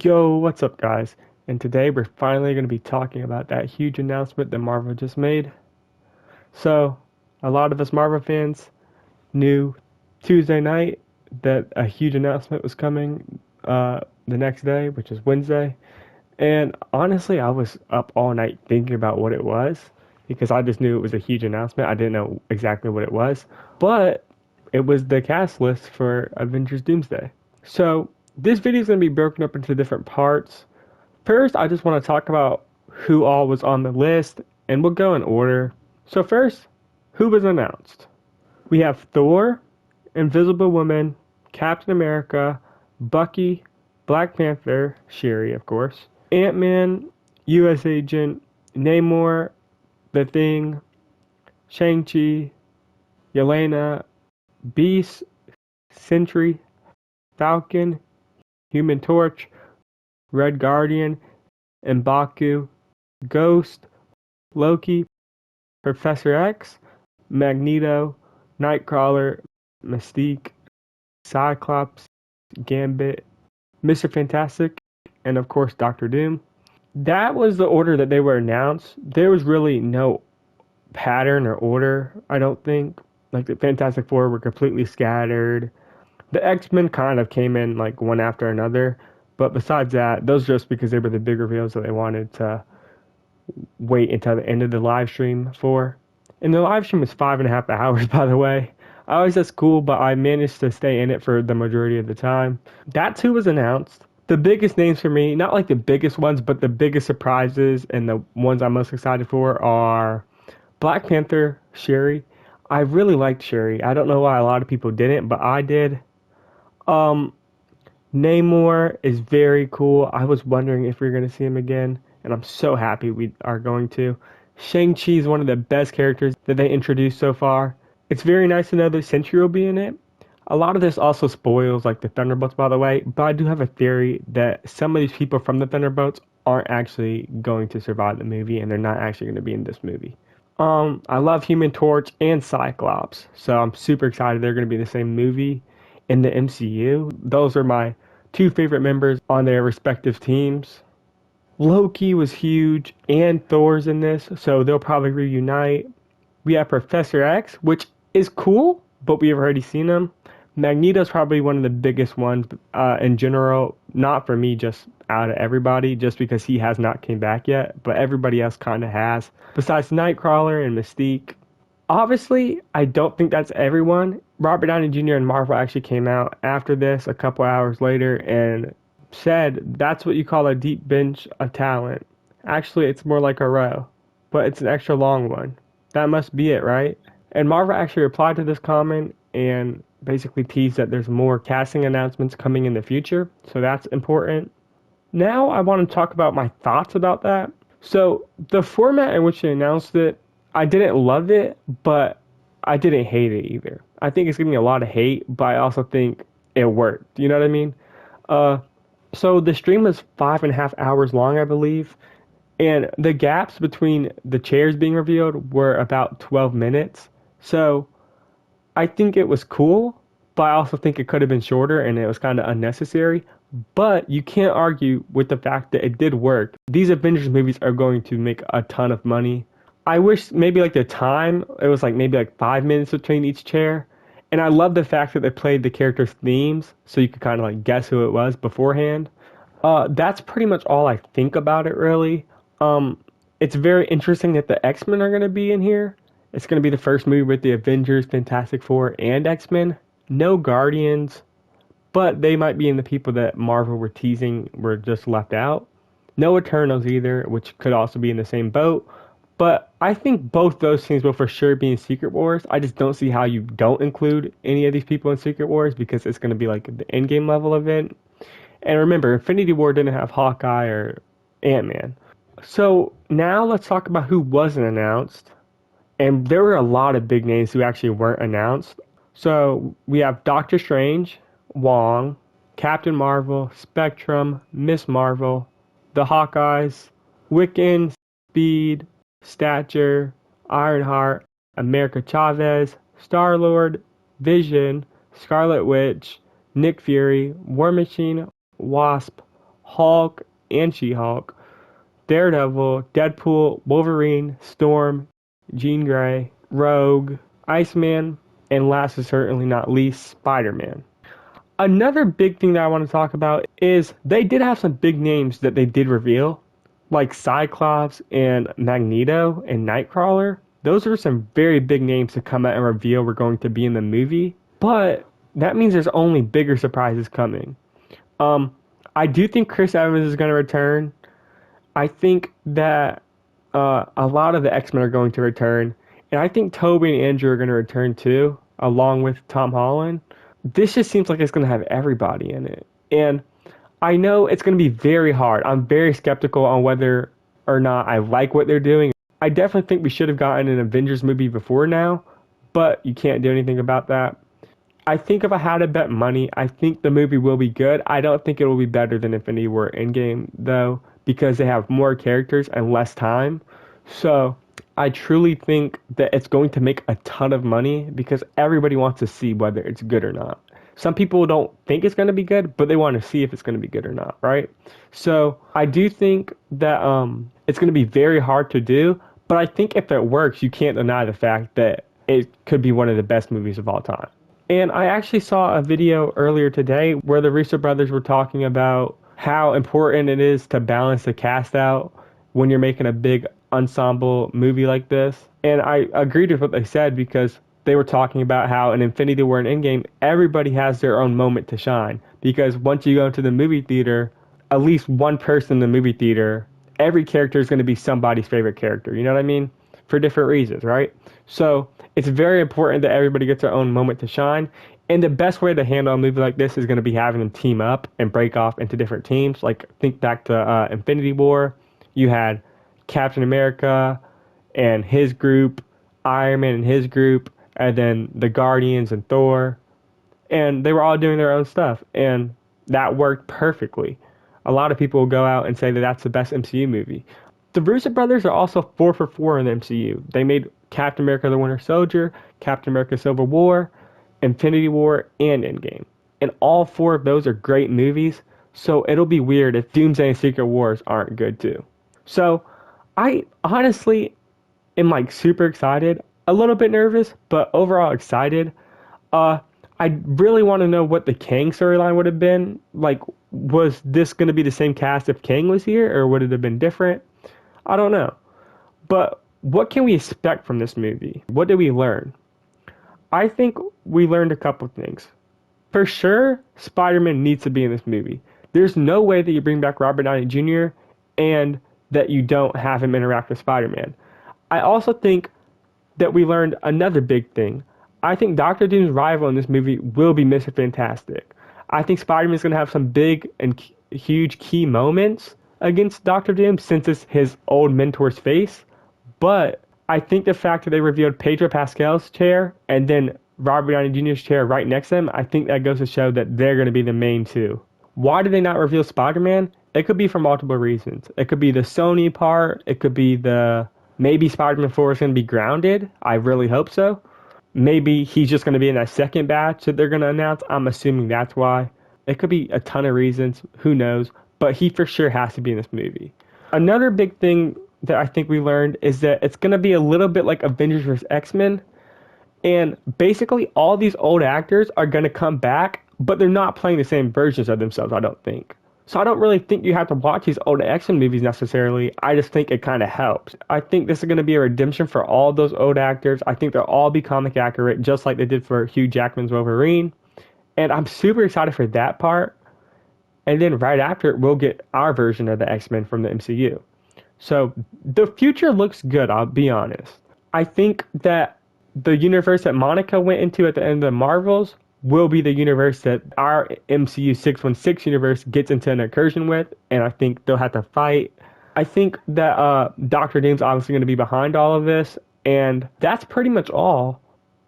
Yo, what's up, guys? And today we're finally going to be talking about that huge announcement that Marvel just made. So, a lot of us Marvel fans knew Tuesday night that a huge announcement was coming the next day, which is Wednesday. And honestly, I was up all night thinking about what it was because I just knew it was a huge announcement. I didn't know exactly what it was, but it was the cast list for Avengers Doomsday. So, this video is going to be broken up into different parts. First, I just want to talk about who all was on the list, and we'll go in order. So first, who was announced? We have Thor, Invisible Woman, Captain America, Bucky, Black Panther, Shuri, of course, Ant-Man, U.S. Agent, Namor, The Thing, Shang-Chi, Yelena, Beast, Sentry, Falcon, Human Torch, Red Guardian, M'Baku, Ghost, Loki, Professor X, Magneto, Nightcrawler, Mystique, Cyclops, Gambit, Mr. Fantastic, and of course Doctor Doom. That was the order that they were announced. There was really no pattern or order, I don't think. Like the Fantastic Four were completely scattered. The X-Men kind of came in like one after another. But besides that, those just because they were the big reveals that they wanted to wait until the end of the live stream for. And the live stream was 5.5 hours, by the way. I always that's cool, but I managed to stay in it for the majority of the time. That's who was announced. The biggest names for me, not like the biggest ones, but the biggest surprises and the ones I'm most excited for are Black Panther, Shuri. I really liked Shuri. I don't know why a lot of people didn't, but I did. Um, Namor is very cool. I was wondering if we are going to see him again, and I'm so happy we are going to. Shang-Chi is one of the best characters that they introduced so far. It's very nice to know that Sentry will be in it. A lot of this also spoils like the Thunderbolts, by the way, but I do have a theory that some of these people from the Thunderbolts aren't actually going to survive the movie, and they're not actually going to be in this movie. I love Human Torch and Cyclops, so I'm super excited they're going to be in the same movie in the MCU. Those are my two favorite members on their respective teams. Loki was huge, and Thor's in this, so they'll probably reunite. We have Professor X, which is cool, but we've already seen him. Magneto's probably one of the biggest ones in general, not for me, just out of everybody, just because he has not came back yet, but everybody else kind of has. Besides Nightcrawler and Mystique. Obviously, I don't think that's everyone. Robert Downey Jr. and Marvel actually came out after this a couple hours later and said that's what you call a deep bench of talent. Actually, it's more like a row, but it's an extra long one. That must be it, right? And Marvel actually replied to this comment and basically teased that there's more casting announcements coming in the future, so that's important. Now I want to talk about my thoughts about that. So the format in which they announced it, I didn't love it, but I didn't hate it either. I think it's getting a lot of hate, but I also think it worked. You know what I mean? So the stream was 5.5 hours long, I believe, and the gaps between the chairs being revealed were about 12 minutes. So I think it was cool, but I also think it could have been shorter and it was kind of unnecessary. But you can't argue with the fact that it did work. These Avengers movies are going to make a ton of money. I wish maybe like the time, it was like maybe like 5 minutes between each chair. And I love the fact that they played the characters' themes so you could kind of like guess who it was beforehand. That's pretty much all I think about it, really. It's very interesting that the X-Men are going to be in here. It's going to be the first movie with the Avengers, Fantastic Four, and X-Men. No Guardians, but they might be in the people that Marvel were teasing were just left out. No Eternals either, which could also be in the same boat. But I think both those things will for sure be in Secret Wars. I just don't see how you don't include any of these people in Secret Wars because it's going to be like the endgame level event. And remember, Infinity War didn't have Hawkeye or Ant-Man. So now let's talk about who wasn't announced. And there were a lot of big names who actually weren't announced. So we have Doctor Strange, Wong, Captain Marvel, Spectrum, Miss Marvel, the Hawkeyes, Wiccan, Speed, Stature, Ironheart, America Chavez, Star-Lord, Vision, Scarlet Witch, Nick Fury, War Machine, Wasp, Hulk and She-Hulk, Daredevil, Deadpool, Wolverine, Storm, Jean Grey, Rogue, Iceman, and last but certainly not least, Spider-Man. Another big thing that I want to talk about is they did have some big names that they did reveal, like Cyclops and Magneto and Nightcrawler. Those are some very big names to come out and reveal were going to be in the movie, but that means there's only bigger surprises coming. I do think Chris Evans is going to return. I think that a lot of the X-Men are going to return, and I think Tobey and Andrew are going to return too, along with Tom Holland. This just seems like it's going to have everybody in it, and I know it's going to be very hard. I'm very skeptical on whether or not I like what they're doing. I definitely think we should have gotten an Avengers movie before now, but you can't do anything about that. I think if I had to bet money, I think the movie will be good. I don't think it will be better than Infinity War Endgame, though, because they have more characters and less time. So I truly think that it's going to make a ton of money because everybody wants to see whether it's good or not. Some people don't think it's going to be good, but they want to see if it's going to be good or not, right? So I do think that it's going to be very hard to do, but I think if it works, you can't deny the fact that it could be one of the best movies of all time. And I actually saw a video earlier today where the Russo brothers were talking about how important it is to balance the cast out when you're making a big ensemble movie like this. And I agreed with what they said because they were talking about how in Infinity War and Endgame, everybody has their own moment to shine. Because once you go into the movie theater, at least one person in the movie theater, every character is going to be somebody's favorite character. You know what I mean? For different reasons, right? So it's very important that everybody gets their own moment to shine. And the best way to handle a movie like this is going to be having them team up and break off into different teams. Like, think back to Infinity War. You had Captain America and his group, Iron Man and his group, and then the Guardians and Thor. And they were all doing their own stuff. And that worked perfectly. A lot of people will go out and say that that's the best MCU movie. The Russo brothers are also 4 for 4 in the MCU. They made Captain America the Winter Soldier, Captain America Civil War, Infinity War, and Endgame. And all 4 of those are great movies, so it'll be weird if Doomsday and Secret Wars aren't good too. So I honestly am like super excited, a little bit nervous, but overall excited. I really want to know what the Kang storyline would have been. Like, was this going to be the same cast if Kang was here, or would it have been different? I don't know. But what can we expect from this movie? What did we learn? I think we learned a couple things. For sure, Spider-Man needs to be in this movie. There's no way that you bring back Robert Downey Jr. and that you don't have him interact with Spider-Man. I also think that we learned another big thing. I think Doctor Doom's rival in this movie will be Mr. Fantastic. I think Spider-Man's going to have some big and huge key moments against Doctor Doom since it's his old mentor's face. But I think the fact that they revealed Pedro Pascal's chair and then Robert Downey Jr.'s chair right next to him, I think that goes to show that they're going to be the main two. Why did they not reveal Spider-Man? It could be for multiple reasons. It could be the Sony part. It could be maybe Spider-Man 4 is going to be grounded. I really hope so. Maybe he's just going to be in that second batch that they're going to announce. I'm assuming that's why. It could be a ton of reasons. Who knows? But he for sure has to be in this movie. Another big thing that I think we learned is that it's going to be a little bit like Avengers vs. X-Men. And basically all these old actors are going to come back, but they're not playing the same versions of themselves, I don't think. So I don't really think you have to watch these old X-Men movies necessarily. I just think it kind of helps. I think this is going to be a redemption for all those old actors. I think they'll all be comic accurate, just like they did for Hugh Jackman's Wolverine. And I'm super excited for that part. And then right after it, we'll get our version of the X-Men from the MCU. So the future looks good, I'll be honest. I think that the universe that Monica went into at the end of the Marvels will be the universe that our MCU 616 universe gets into an incursion with, and I think they'll have to fight. I think that Doctor Doom's obviously going to be behind all of this, and that's pretty much all.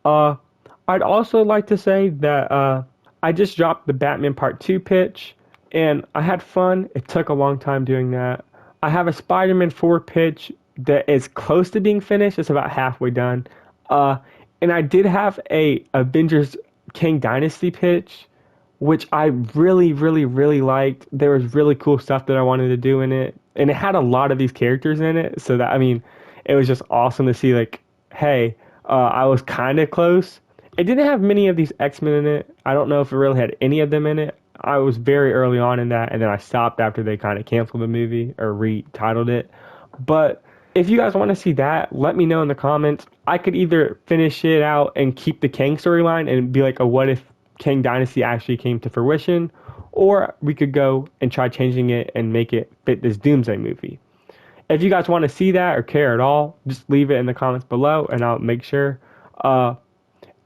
I'd also like to say that I just dropped the Batman Part 2 pitch, and I had fun. It took a long time doing that. I have a Spider-Man 4 pitch that is close to being finished. It's about halfway done. And I did have a Avengers Kang Dynasty pitch, which I really, really, really liked. There was really cool stuff that I wanted to do in it, and it had a lot of these characters in it. So that, I mean, it was just awesome to see. Like, hey, I was kind of close. It didn't have many of these X-Men in it. I don't know if it really had any of them in it. I was very early on in that, and then I stopped after they kind of canceled the movie or retitled it. But if you guys want to see that, let me know in the comments. I could either finish it out and keep the Kang storyline and be like a what if Kang Dynasty actually came to fruition, or we could go and try changing it and make it fit this Doomsday movie. If you guys want to see that or care at all, just leave it in the comments below and I'll make sure.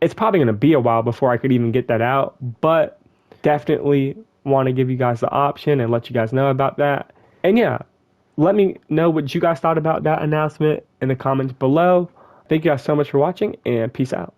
It's probably going to be a while before I could even get that out, but definitely want to give you guys the option and let you guys know about that. And yeah, let me know what you guys thought about that announcement in the comments below. Thank you guys so much for watching, and peace out.